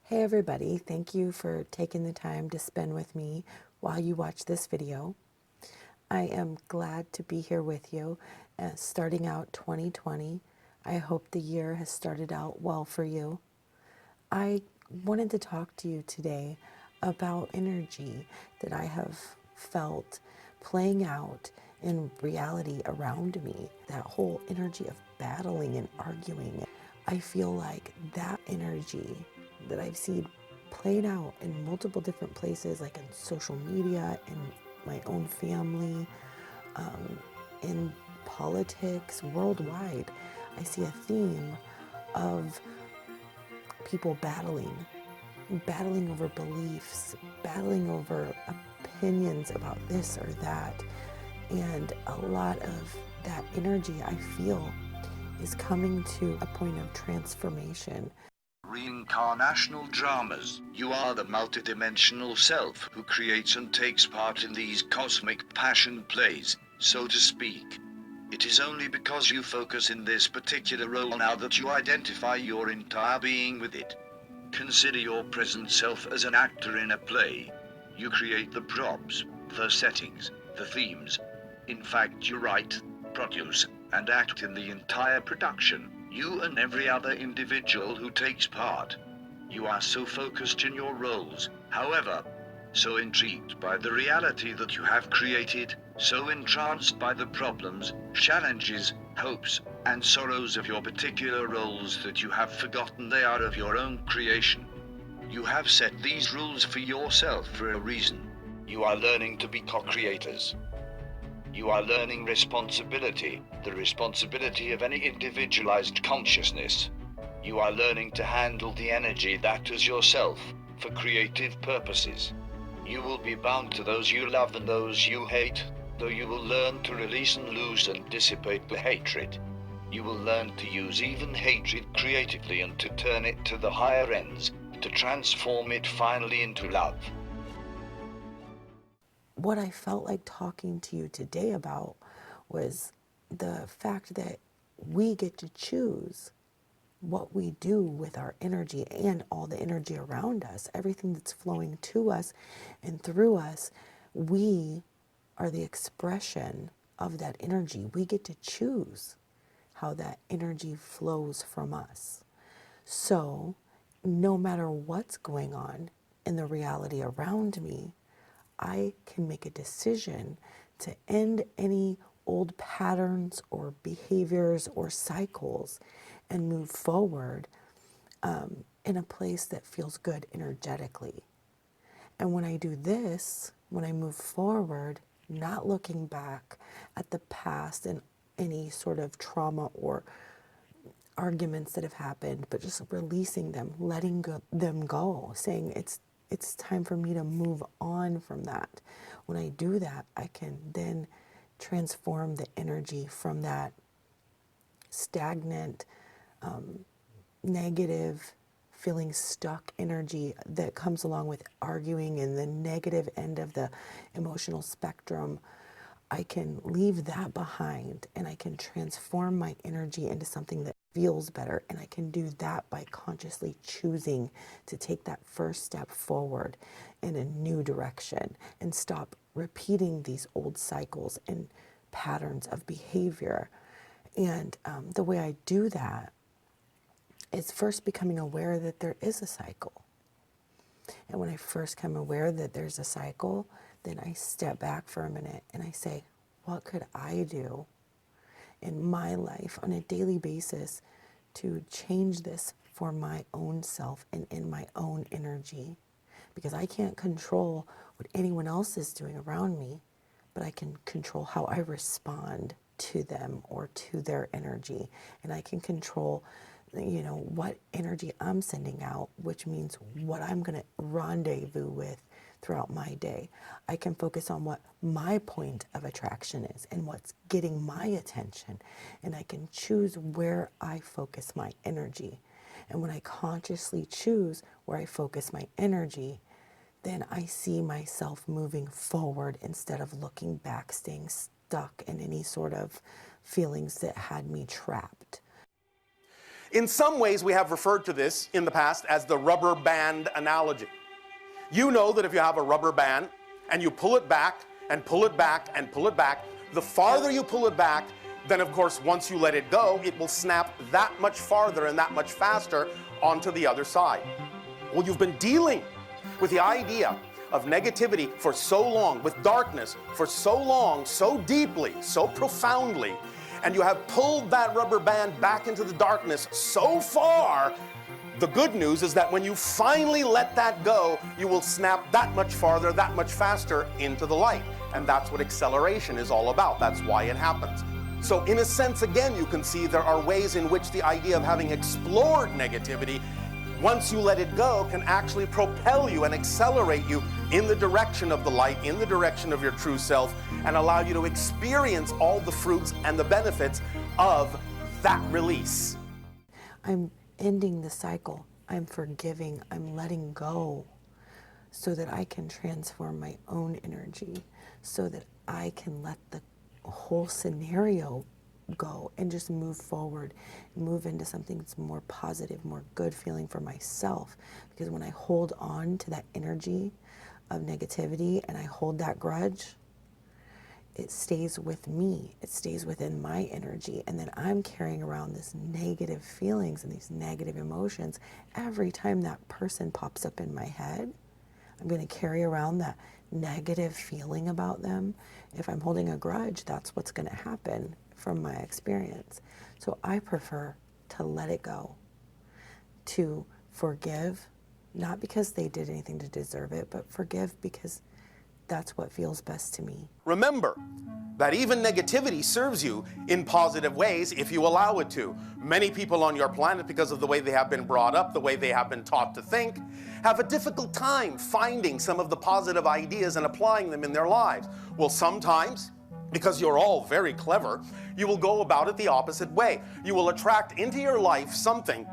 Hey everybody, thank you for taking the time to spend with me while you watch this video. I am glad to be here with you starting out 2020. I hope the year has started out well for you. I wanted to talk to you today about energy that I have felt playing out in reality around me. That whole energy of battling and arguing. I feel like that energy that I've seen played out in multiple different places, like in social media, in my own family, in politics, worldwide. I see a theme of people battling over beliefs, battling over opinions about this or that. And a lot of that energy I feel is coming to a point of transformation. Reincarnational dramas. You are the multidimensional self who creates and takes part in these cosmic passion plays, so to speak. It is only because you focus in this particular role now that you identify your entire being with it. Consider your present self as an actor in a play. You create the props, the settings, the themes. In fact, you write, produce, and act in the entire production. You and every other individual who takes part. You are so focused in your roles, however, so intrigued by the reality that you have created, so entranced by the problems, challenges, hopes, and sorrows of your particular roles that you have forgotten they are of your own creation. You have set these rules for yourself for a reason. You are learning to be co-creators. You are learning responsibility, the responsibility of any individualized consciousness. You are learning to handle the energy that is yourself, for creative purposes. You will be bound to those you love and those you hate, though you will learn to release and lose and dissipate the hatred. You will learn to use even hatred creatively and to turn it to the higher ends, to transform it finally into love. What I felt like talking to you today about was the fact that we get to choose what we do with our energy and all the energy around us, everything that's flowing to us and through us. We are the expression of that energy. We get to choose how that energy flows from us. So, no matter what's going on in the reality around me, I can make a decision to end any old patterns or behaviors or cycles and move forward in a place that feels good energetically. And when I do this, when I move forward, not looking back at the past and any sort of trauma or arguments that have happened, but just releasing them, letting them go, saying it's time for me to move on from that. When I do that, I can then transform the energy from that stagnant, negative, feeling stuck energy that comes along with arguing and the negative end of the emotional spectrum. I can leave that behind and I can transform my energy into something that feels better. And I can do that by consciously choosing to take that first step forward in a new direction and stop repeating these old cycles and patterns of behavior. And the way I do that is first becoming aware that there is a cycle. And when I first come aware that there's a cycle, then I step back for a minute and I say, what could I do in my life on a daily basis to change this for my own self and in my own energy? Because I can't control what anyone else is doing around me, but I can control how I respond to them or to their energy. And I can control, what energy I'm sending out, which means what I'm going to rendezvous with throughout my day. I can focus on what my point of attraction is and what's getting my attention. And I can choose where I focus my energy. And when I consciously choose where I focus my energy, then I see myself moving forward instead of looking back, staying stuck in any sort of feelings that had me trapped. In some ways, we have referred to this in the past as the rubber band analogy. You know that if you have a rubber band and you pull it back and pull it back and pull it back, the farther you pull it back, then of course once you let it go, it will snap that much farther and that much faster onto the other side. Well, you've been dealing with the idea of negativity for so long, with darkness for so long, so deeply, so profoundly, and you have pulled that rubber band back into the darkness so far. The good news is that when you finally let that go, you will snap that much farther, that much faster into the light. And that's what acceleration is all about. That's why it happens. So in a sense, again, you can see there are ways in which the idea of having explored negativity, once you let it go, can actually propel you and accelerate you in the direction of the light, in the direction of your true self, and allow you to experience all the fruits and the benefits of that release. I'm ending the cycle. I'm forgiving. I'm letting go so that I can transform my own energy, so that I can let the whole scenario go and just move forward, move into something that's more positive, more good feeling for myself. Because when I hold on to that energy of negativity and I hold that grudge, it stays with me. It stays within my energy. And then I'm carrying around this negative feelings and these negative emotions. Every time that person pops up in my head, I'm going to carry around that negative feeling about them. If I'm holding a grudge, that's what's going to happen from my experience. So I prefer to let it go, to forgive, not because they did anything to deserve it, but forgive because that's what feels best to me. Remember that even negativity serves you in positive ways if you allow it to. Many people on your planet, because of the way they have been brought up, the way they have been taught to think, have a difficult time finding some of the positive ideas and applying them in their lives. Well, sometimes, because you're all very clever, you will go about it the opposite way. You will attract into your life something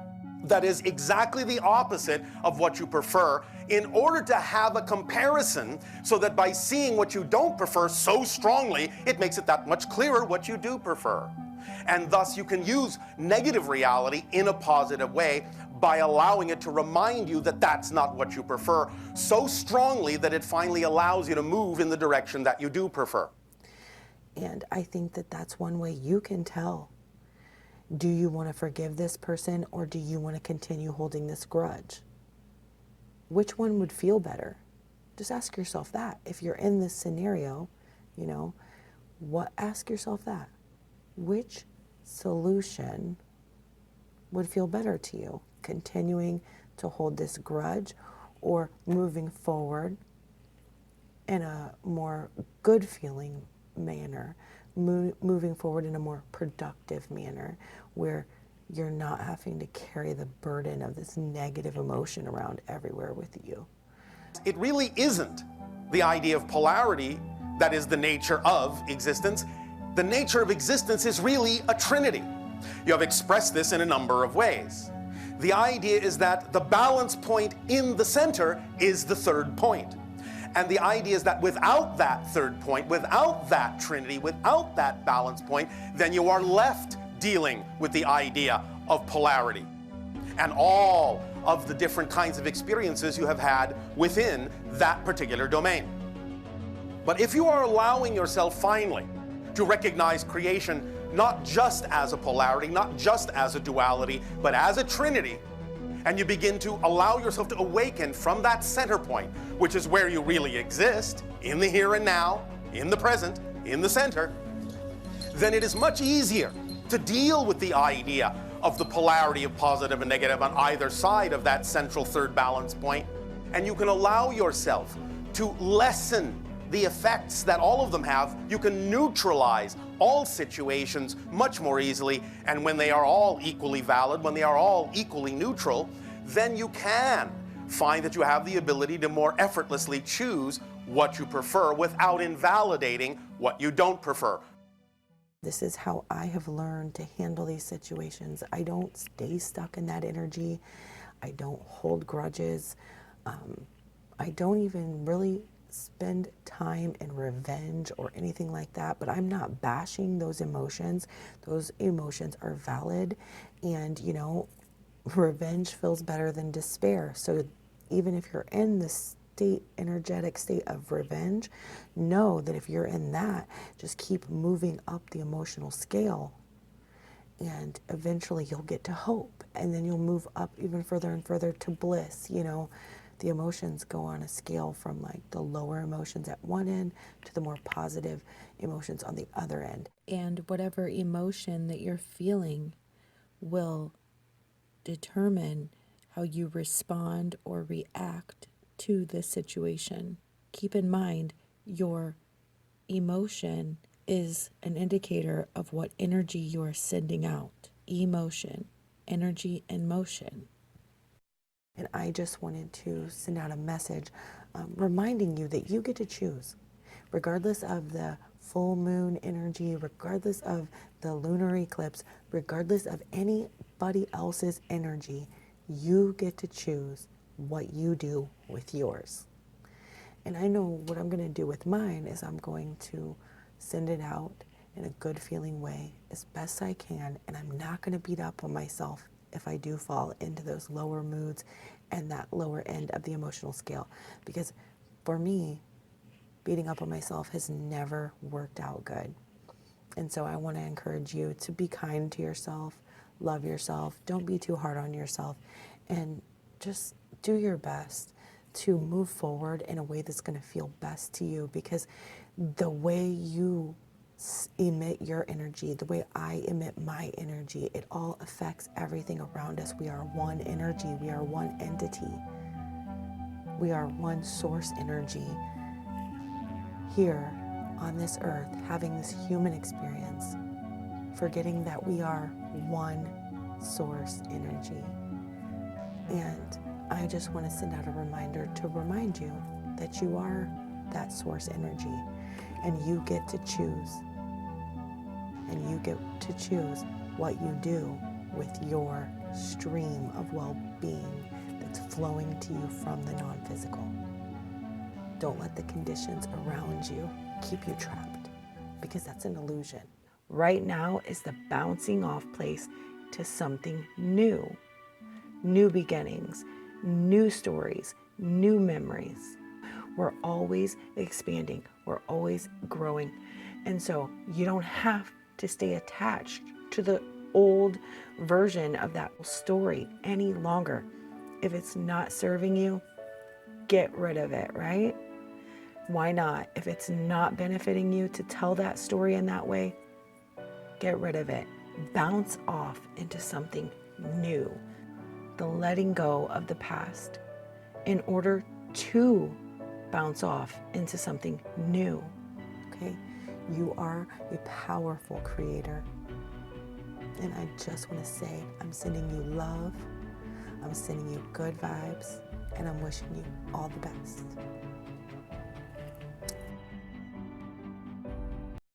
that is exactly the opposite of what you prefer, in order to have a comparison, so that by seeing what you don't prefer so strongly, it makes it that much clearer what you do prefer. And thus you can use negative reality in a positive way by allowing it to remind you that that's not what you prefer so strongly that it finally allows you to move in the direction that you do prefer. And I think that that's one way you can tell. Do you want to forgive this person, or do you want to continue holding this grudge? Which one would feel better? Just ask yourself that. If you're in this scenario, ask yourself that. Which solution would feel better to you? Continuing to hold this grudge, or moving forward in a more good feeling manner, moving forward in a more productive manner, where you're not having to carry the burden of this negative emotion around everywhere with you. It really isn't the idea of polarity that is the nature of existence. The nature of existence is really a trinity. You have expressed this in a number of ways. The idea is that the balance point in the center is the third point. And the idea is that without that third point, without that trinity, without that balance point, then you are left dealing with the idea of polarity and all of the different kinds of experiences you have had within that particular domain. But if you are allowing yourself finally to recognize creation not just as a polarity, not just as a duality, but as a trinity, and you begin to allow yourself to awaken from that center point, which is where you really exist, in the here and now, in the present, in the center, then it is much easier to deal with the idea of the polarity of positive and negative on either side of that central third balance point. And you can allow yourself to lessen the effects that all of them have. You can neutralize all situations much more easily, and when they are all equally valid, when they are all equally neutral, then you can find that you have the ability to more effortlessly choose what you prefer without invalidating what you don't prefer. This is how I have learned to handle these situations. I don't stay stuck in that energy. I don't hold grudges. I don't even really spend time in revenge or anything like that, but I'm not bashing those emotions. Those emotions are valid, and revenge feels better than despair. So even if you're in this energetic state of revenge, know that if you're in that, just keep moving up the emotional scale, and eventually you'll get to hope, and then you'll move up even further and further to bliss. The emotions go on a scale from like the lower emotions at one end to the more positive emotions on the other end. And whatever emotion that you're feeling will determine how you respond or react to this situation. Keep in mind, your emotion is an indicator of what energy you are sending out. Emotion, energy, and motion. And I just wanted to send out a message reminding you that you get to choose, regardless of the full moon energy, regardless of the lunar eclipse, regardless of anybody else's energy. You get to choose what you do with yours. And I know what I'm going to do with mine is I'm going to send it out in a good feeling way as best I can, and I'm not going to beat up on myself if I do fall into those lower moods and that lower end of the emotional scale. Because for me, beating up on myself has never worked out good. And so I want to encourage you to be kind to yourself, love yourself, don't be too hard on yourself, and just do your best to move forward in a way that's going to feel best to you, because the way you emit your energy, the way I emit my energy, it all affects everything around us. We are one energy. We are one entity. We are one source energy here on this earth, having this human experience, forgetting that we are one source energy. And I just want to send out a reminder to remind you that you are that source energy, and you get to choose. And you get to choose what you do with your stream of well-being that's flowing to you from the non-physical. Don't let the conditions around you keep you trapped, because that's an illusion. Right now is the bouncing off place to something new. New beginnings, new stories, new memories. We're always expanding. We're always growing. And so you don't have to stay attached to the old version of that story any longer. If it's not serving you, get rid of it, right? Why not? If it's not benefiting you to tell that story in that way, get rid of it. Bounce off into something new. The letting go of the past in order to bounce off into something new. Okay? You are a powerful creator. And I just want to say, I'm sending you love, I'm sending you good vibes, and I'm wishing you all the best.